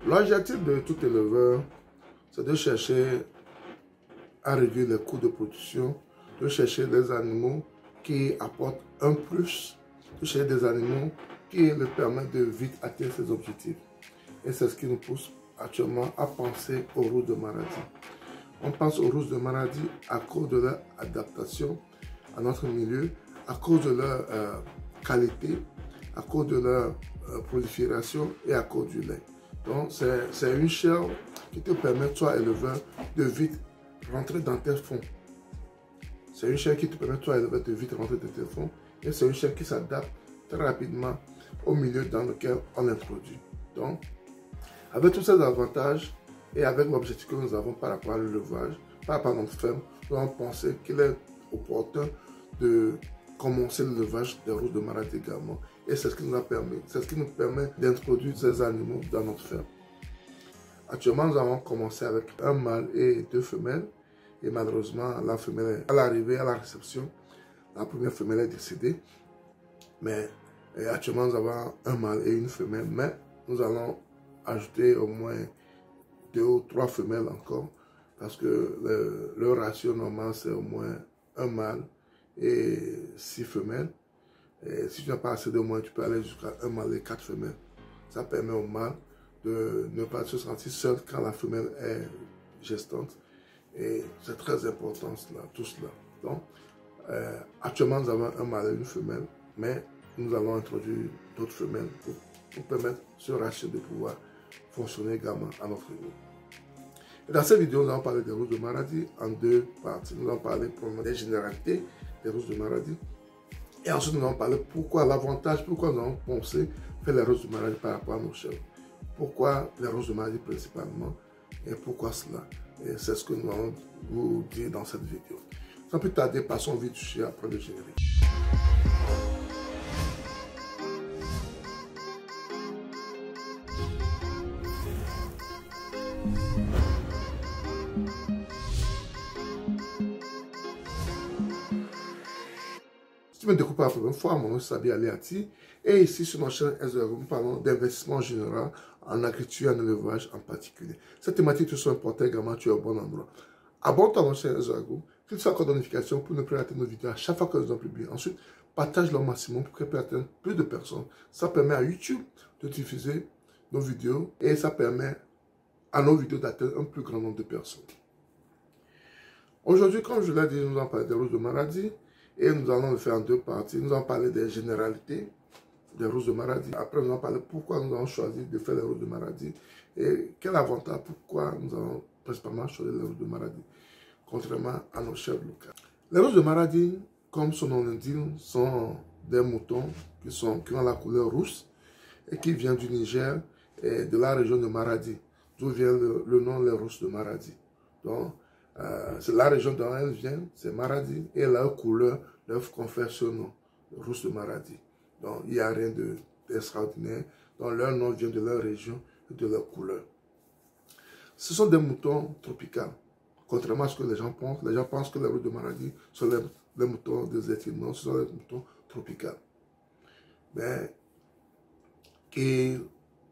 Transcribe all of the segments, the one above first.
L'objectif de tout éleveur, c'est de chercher à réduire les coûts de production, de chercher des animaux qui apportent un plus, de chercher des animaux qui leur permettent de vite atteindre ses objectifs. Et c'est ce qui nous pousse actuellement à penser aux rousses de Maradi. On pense aux rousses de Maradi à cause de leur adaptation à notre milieu, à cause de leur qualité, à cause de leur prolifération et à cause du lait. Donc c'est une chair qui te permet, toi éleveur, de vite rentrer dans tes fonds. C'est une chair qui te permet, toi éleveur, de vite rentrer dans tes fonds. Et c'est une chair qui s'adapte très rapidement au milieu dans lequel on l'introduit. Donc, avec tous ces avantages et avec l'objectif que nous avons par rapport à l'élevage, par rapport à notre ferme, nous avons pensé qu'il est opportun de commencer l'élevage des rousses de Maradi également. Et c'est ce qui nous a permis, c'est ce qui nous permet d'introduire ces animaux dans notre ferme. Actuellement, nous avons commencé avec un mâle et 2 femelles. Et malheureusement, la femelle, à l'arrivée, à la réception, la première femelle est décédée. Mais actuellement, nous avons un mâle et une femelle. Mais nous allons ajouter au moins 2 ou 3 femelles encore. Parce que le ratio normal, c'est au moins un mâle et 6 femelles. Et si tu n'as pas assez de moyens, tu peux aller jusqu'à un mâle et 4 femelles. Ça permet au mâle de ne pas se sentir seul quand la femelle est gestante. Et c'est très important tout cela. Donc, actuellement, nous avons un mâle et une femelle, mais nous allons introduire d'autres femelles pour permettre ce ratio de pouvoir fonctionner également à notre niveau. Et dans cette vidéo, nous allons parler des rousses de Maradi en 2 parties. Nous allons parler des généralités des rousses de Maradi. Et ensuite, nous allons parler pourquoi l'avantage, pourquoi nous avons pensé faire les rousses de Maradi par rapport à nos chèvres. Pourquoi les rousses de Maradi principalement et pourquoi cela. Et c'est ce que nous allons vous dire dans cette vidéo. Sans plus tarder, passons vite sur après le générique. Si tu me découvres pour la première fois, mon nom est Sabi Aliati et ici sur notre chaîne SEO, nous parlons d'investissement général en agriculture et en élevage en particulier. Cette thématique te soit importante également, tu es au bon endroit. Abonne-toi à notre chaîne SEO, clique sur la cloche de notification pour ne plus rater nos vidéos à chaque fois que nous en publions. Ensuite, partage-le au maximum pour qu'elle puisse atteindre plus de personnes. Ça permet à YouTube de diffuser nos vidéos et ça permet à nos vidéos d'atteindre un plus grand nombre de personnes. Aujourd'hui, comme je l'ai dit, nous allons parler des rousses de Maradi. Et nous allons le faire en 2 parties. Nous allons parler des généralités des rousses de Maradi. Après, nous allons parler pourquoi nous avons choisi de faire les rousses de Maradi. Et quel avantage, pourquoi nous avons principalement choisi les rousses de Maradi, contrairement à nos chèvres locales. Les rousses de Maradi, comme son nom l'indique, sont des moutons qui ont la couleur rousse et qui viennent du Niger et de la région de Maradi, d'où vient le nom les rousses de Maradi. Donc, c'est la région dont elles viennent, c'est Maradi, et leur couleur leur confère ce nom, rousse de Maradi. Donc, il n'y a rien d'extraordinaire. Donc, leur nom vient de leur région et de leur couleur. Ce sont des moutons tropicaux. Contrairement à ce que les gens pensent que les rousses de Maradi sont les moutons désertiques. Non, ce sont les moutons tropicaux. Mais qui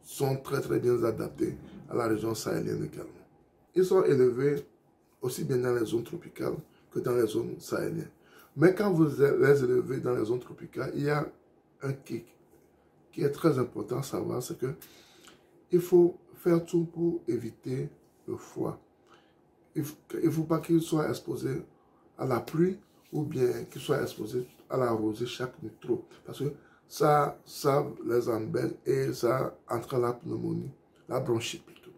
sont très bien adaptés à la région sahélienne également. Ils sont élevés aussi bien dans les zones tropicales que dans les zones sahéliennes. Mais quand vous les élevez dans les zones tropicales, il y a un kick qui est très important à savoir, c'est que il faut faire tout pour éviter le froid. Il ne faut pas qu'ils soient exposés à la pluie ou bien qu'ils soient exposés à la rosée chaque nuit trop. Parce que ça les embête et ça entraîne la pneumonie, la bronchite plutôt.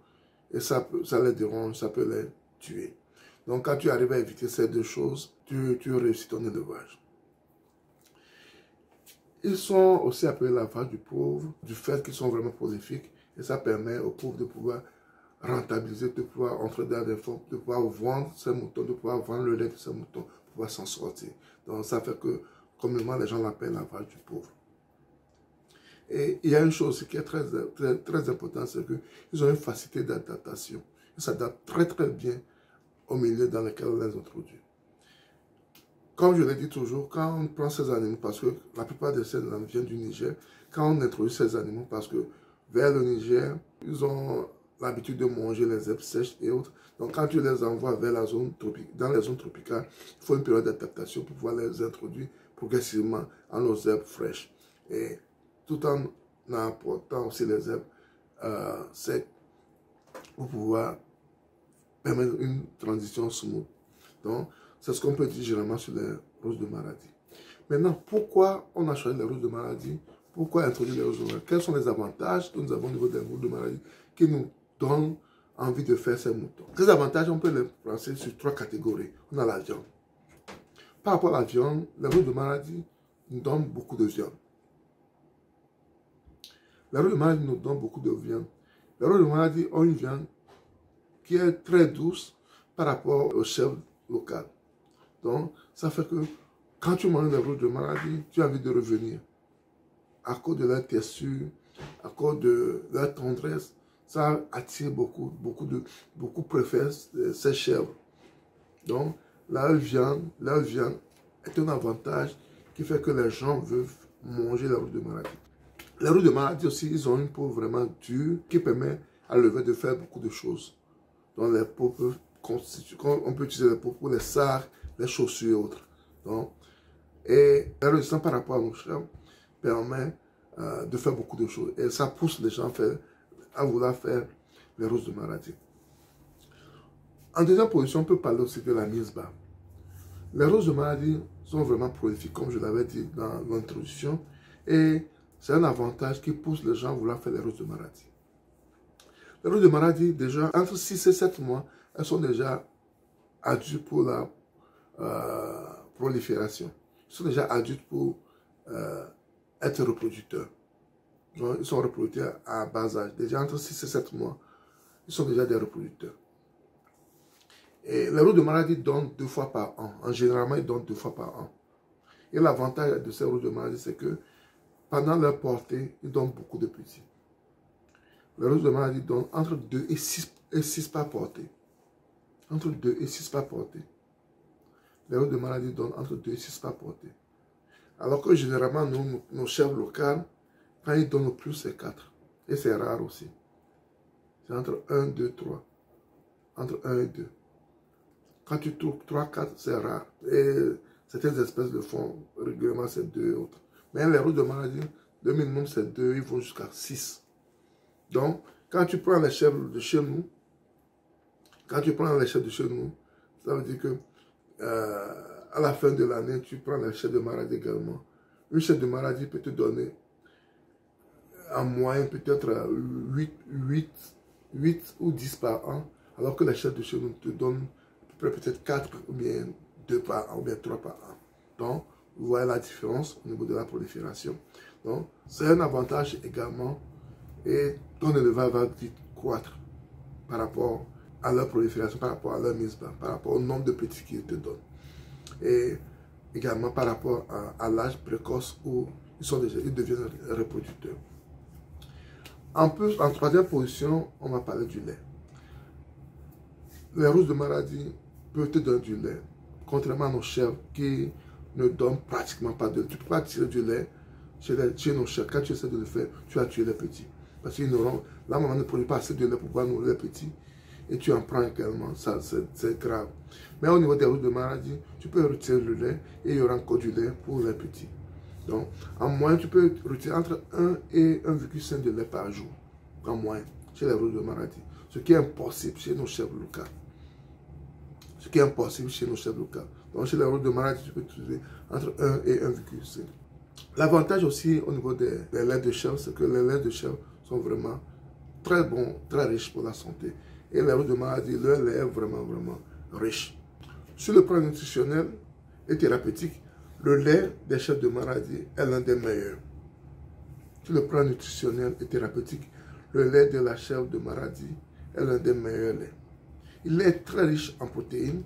Et ça les dérange, ça peut les tuer. Donc, quand tu arrives à éviter ces 2 choses, tu réussis ton élevage. Ils sont aussi appelés la vache du pauvre, du fait qu'ils sont vraiment prolifiques. Et ça permet aux pauvres de pouvoir rentabiliser, de pouvoir entrer dans des fonds, de pouvoir vendre ces moutons, de pouvoir vendre le lait de ces moutons, de pouvoir s'en sortir. Donc, ça fait que, communément, les gens l'appellent la vache du pauvre. Et il y a une chose qui est très importante, c'est qu'ils ont une facilité d'adaptation. Ils s'adaptent très bien au milieu dans lequel on les introduit. Comme je l'ai dit toujours, quand on prend ces animaux, parce que la plupart de ces animaux viennent du Niger, quand on introduit ces animaux, parce que vers le Niger, ils ont l'habitude de manger les herbes sèches et autres. Donc, quand tu les envoies vers la zone dans les zones tropicales, il faut une période d'adaptation pour pouvoir les introduire progressivement à nos herbes fraîches. Et tout en apportant aussi les herbes secs pour pouvoir permettre une transition smooth. Donc, c'est ce qu'on peut dire généralement sur les roses de Maradi. Maintenant, pourquoi on a choisi les roses de Maradi? Pourquoi introduire les roses de Maradi? Quels sont les avantages que nous avons au niveau des roses de Maradi qui nous donnent envie de faire ces moutons? Ces avantages, on peut les placer sur 3 catégories. On a la viande. Par rapport à la viande, les roses de Maradi nous donnent beaucoup de viande. Les roses de Maradi nous donnent beaucoup de viande. Les roses de Maradi ont une viande qui est très douce par rapport au chèvre local. Donc, ça fait que quand tu manges les roses de Maradi, tu as envie de revenir. À cause de leur texture, à cause de leur tendresse, ça attire beaucoup préfèrent ces chèvres. Donc, leur viande est un avantage qui fait que les gens veulent manger les roses de Maradi. Les roses de Maradi aussi, ils ont une peau vraiment dure qui permet à l'éleveur de faire beaucoup de choses. Donc, les peaux peuvent constituer, on peut utiliser les peaux pour les sacs, les chaussures et autres. Donc, et la résistance par rapport à nos chèvres permet de faire beaucoup de choses. Et ça pousse les gens à vouloir faire les roses de Maradi. En deuxième position, on peut parler aussi de la mise bas. Les roses de Maradi sont vraiment prolifiques, comme je l'avais dit dans l'introduction. Et c'est un avantage qui pousse les gens à vouloir faire les roses de Maradi. Les roses de Maradi, déjà, entre 6 et 7 mois, elles sont déjà adultes pour la prolifération. Ils sont déjà adultes pour être reproducteurs. Donc, ils sont reproducteurs à bas âge. Déjà entre 6 et 7 mois, ils sont déjà des reproducteurs. Et les roses de Maradi donnent 2 fois par an. En général, ils donnent 2 fois par an. Et l'avantage de ces roses de Maradi, c'est que pendant leur portée, ils donnent beaucoup de petits. Les roses de Maradi donnent entre 2 et 6 par portée. Entre 2 et 6 par portée. Les roses de Maradi donnent entre 2 et 6 par portée. Alors que généralement, nos chèvres locales, quand ils donnent le plus, c'est 4. Et c'est rare aussi. C'est entre 1, 2, 3. Entre 1 et 2. Quand tu trouves 3, 4, c'est rare. Et certaines espèces le font régulièrement, c'est 2 et autres. Mais les roses de Maradi, le minimum c'est 2, ils vont jusqu'à 6. Donc, quand tu prends les chèvres de chez nous, ça veut dire que à la fin de l'année, tu prends les chèvres de Maradi également. Une chèvre de Maradi peut te donner en moyenne peut-être 8 ou 10 par an, alors que les chèvres de chez nous te donnent peut-être 4 ou bien 2 par an ou bien 3 par an. Donc, vous voyez la différence au niveau de la prolifération. Donc, c'est un avantage également et ton élevage va vite croître par rapport à leur prolifération, par rapport à leur mise bas, par rapport au nombre de petits qu'ils te donnent. Et également par rapport à l'âge précoce où ils deviennent reproducteurs. En plus, en troisième position, on va parler du lait. Les roses de Maradi peuvent te donner du lait, contrairement à nos chèvres qui ne donnent pratiquement pas de lait. Tu ne peux pas tirer du lait chez nos chèvres. Quand tu essaies de le faire, tu vas tuer les petits. Parce qu'ils n'auront, la maman ne produit pas assez de lait pour pouvoir nourrir les petits. Et tu en prends également, ça c'est grave. Mais au niveau des roses de Maradi, tu peux retirer le lait et il y aura encore du lait pour les petits. Donc, en moyenne, tu peux retirer entre 1 et 1,5 de lait par jour. En moyenne, chez les roses de Maradi. Ce qui est impossible chez nos chèvres locales. Donc, chez les roses de Maradi, tu peux utiliser entre 1 et 1,5. L'avantage aussi au niveau des laits de chèvre, c'est que les laits de chèvre sont vraiment très bons, très riches pour la santé. Et les roses de Maradi, leur lait est vraiment, vraiment riche. Sur le plan nutritionnel et thérapeutique, le lait des chèvres de Maradi est l'un des meilleurs. Sur le plan nutritionnel et thérapeutique, le lait de la chèvre de Maradi est l'un des meilleurs laits. Il est très riche en protéines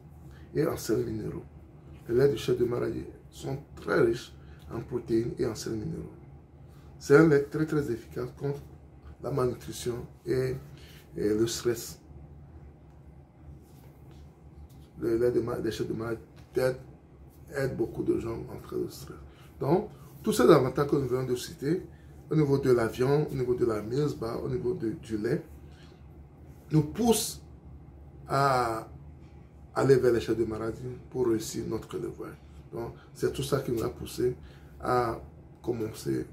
et en sels minéraux. Les laits de chèvre de Maradi sont très riches en protéines et en sels minéraux. C'est un lait très très efficace contre la malnutrition et le stress. Le lait des chèvres de Maradi aide beaucoup de gens en train de stress. Donc, tous ces avantages que nous venons de citer, au niveau de la viande, au niveau de la mise bas, au niveau du lait, nous pousse à aller vers les chefs de maladie pour réussir notre élevage. Donc, c'est tout ça qui nous a poussé à commencer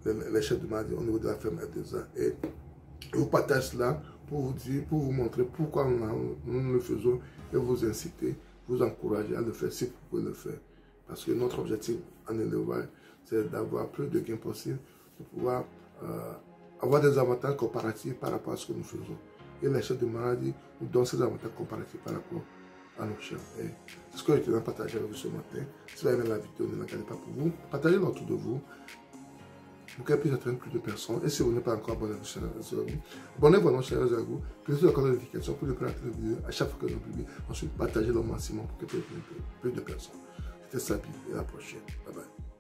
les chefs de maladie au niveau de la ferme R2A. Et je vous partage cela pour vous dire, pour vous montrer pourquoi nous le faisons et vous inciter, vous encourager à le faire si vous pouvez le faire. Parce que notre objectif en élevage, c'est d'avoir plus de gains possibles pour pouvoir avoir des avantages comparatifs par rapport à ce que nous faisons. Et les chefs de maladie nous donnent ces avantages comparatifs par rapport à nos chiens. C'est ce que je tenais à partager avec vous ce matin. Si vous avez aimé la vidéo, ne la gardez pas pour vous. Partagez-la autour de vous pour qu'elle puisse atteindre plus de personnes. Et si vous n'êtes pas encore abonné à notre chaîne, abonnez-vous à notre chaîne Zagou. Cliquez sur la cloche de notification pour ne pas rater les vidéos à chaque fois que nous publions. Ensuite, partagez-le au maximum pour qu'elle puisse atteindre plus de personnes. C'était Sabi et à la prochaine. Bye bye.